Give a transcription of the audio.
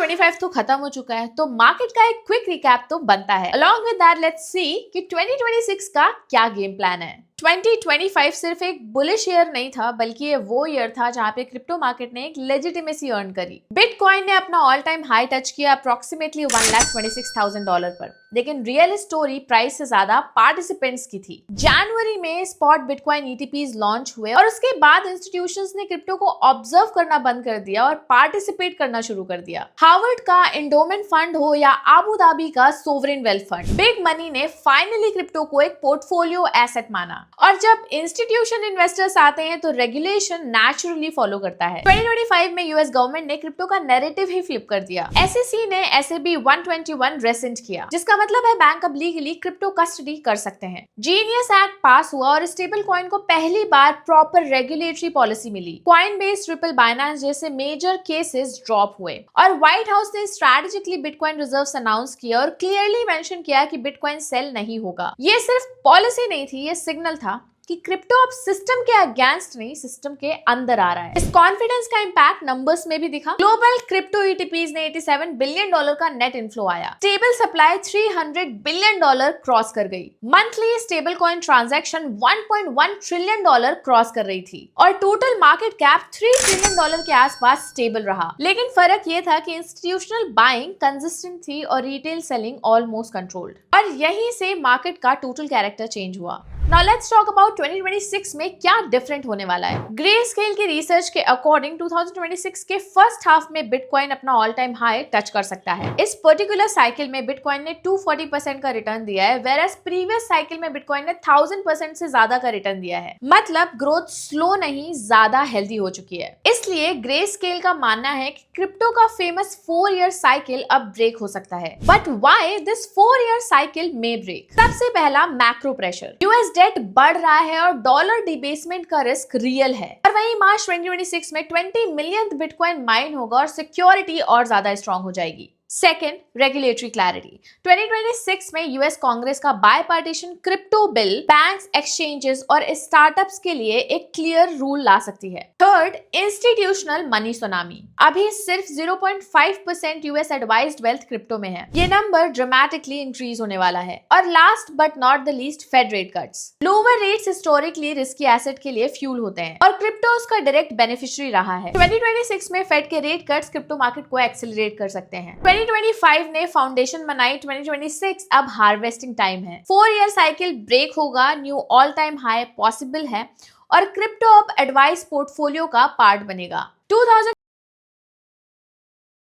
2025 तो खत्म हो चुका है, तो मार्केट का एक क्विक रिकैप तो बनता है। Along with that let's see कि 2026 का क्या गेम प्लान है। 2025 सिर्फ एक बुलिश ईयर नहीं था, बल्कि ये वो ईयर था जहां पे क्रिप्टो मार्केट ने एक लेजिटिमेसी अर्न करी। बिटकॉइन ने अपना ऑल टाइम हाई टच किया अप्रोक्सीमेटली $1,26,000 पर, लेकिन रियल स्टोरी प्राइस से ज्यादा पार्टिसिपेंट्स की थी। जनवरी में स्पॉट बिटकॉइन ईटीपीज लॉन्च हुए और उसके बाद इंस्टीट्यूशंस ने क्रिप्टो को ऑब्जर्व करना बंद कर दिया और पार्टिसिपेट करना शुरू कर दिया। हार्वर्ड का एंडोमेंट फंड हो या अबू धाबी का sovereign wealth fund, big money ने फाइनली क्रिप्टो को एक पोर्टफोलियो एसेट माना। और जब इंस्टीट्यूशन इन्वेस्टर्स आते हैं तो रेगुलेशन नेचुरली फॉलो करता है। 2025 में यूएस गवर्नमेंट ने क्रिप्टो का नैरेटिव ही फ्लिप कर दिया। एसईसी ने एसएबी 121 रेसेंट किया, जिसका मतलब है बैंक अब लीगली क्रिप्टो कस्टडी कर सकते हैं। जीनियस एक्ट पास हुआ और स्टेबल कॉइन को पहली बार प्रॉपर रेगुलेटरी पॉलिसी मिली। कॉइनबेस, ट्रिपल बाइनेंस जैसे मेजर केसेस ड्रॉप हुए और व्हाइट हाउस ने स्ट्रेटेजिकली बिटकॉइन रिजर्व्स अनाउंस किया और क्लियरली मेंशन किया कि बिटकॉइन सेल नहीं होगा। ये सिर्फ पॉलिसी नहीं थी, ये सिग्नल था कि क्रिप्टो अब सिस्टम के अगेंस्ट नहीं, सिस्टम के अंदर आ रहा है। इस कॉन्फिडेंस का इंपैक्ट नंबर्स में भी दिखा। ग्लोबल क्रिप्टो ईटीपीज ने $87 बिलियन का नेट इनफ्लो आया। स्टेबल सप्लाई $300 बिलियन क्रॉस कर गई। Monthly stable coin transaction $1.1 trillion cross कर रही थी और टोटल मार्केट कैप $3 ट्रिलियन के आसपास स्टेबल रहा। लेकिन फर्क ये था कि इंस्टीट्यूशनल बाइंग कंसिस्टेंट थी और रिटेल सेलिंग ऑलमोस्ट कंट्रोल्ड। और यहीं से मार्केट का टोटल कैरेक्टर चेंज हुआ। Now let's talk about 2026 में क्या डिफरेंट होने वाला है। ग्रेस्केल की रिसर्च के अकॉर्डिंग 2026 के फर्स्ट हाफ में बिटकॉइन अपना ऑल टाइम हाई टच कर सकता है। इस पर्टिकुलर साइकिल में बिटकॉइन ने 240% का रिटर्न दिया है, वेयरएज प्रीवियस साइकिल में बिटकॉइन ने 1000% से ज्यादा का रिटर्न दिया है। मतलब ग्रोथ स्लो नहीं, ज्यादा हेल्दी हो चुकी है। इसलिए ग्रेस्केल का मानना है कि क्रिप्टो का फेमस 4 ईयर साइकिल अब ब्रेक हो सकता है। But why this 4 year cycle may break? सबसे पहला मैक्रो प्रेशर। यूएस डेट बढ़ रहा है और डॉलर डिबेसमेंट का रिस्क रियल है। और वहीं मार्च 2026 में 20 मिलियन बिटकॉइन माइन होगा और सिक्योरिटी और ज्यादा स्ट्रॉन्ग हो जाएगी। Second, regulatory clarity. 2026 में यूएस कांग्रेस का बायपार्टीशन क्रिप्टो बिल बैंक्स, एक्सचेंजेस और स्टार्टअप्स के लिए एक क्लियर रूल ला सकती है। Third, institutional money tsunami. अभी सिर्फ 0.5% यूएस एडवाइज्ड वेल्थ क्रिप्टो में है। ये नंबर ड्रामेटिकली इंक्रीज होने वाला है। और last but not the least, fed rate cuts. Lower rates historically risky asset के लिए फ्यूल होते हैं और क्रिप्टो उसका डायरेक्ट बेनिफिशियरी रहा है। 2026 में फेड के रेट कट्स क्रिप्टो मार्केट को एक्सेलरेट कर सकते हैं। 2025 ने फाउंडेशन बनाई, 2026 अब हार्वेस्टिंग टाइम है। 4 ईयर साइकिल ब्रेक होगा, knew all time high possible है और क्रिप्टो अब एडवाइस पोर्टफोलियो का पार्ट बनेगा।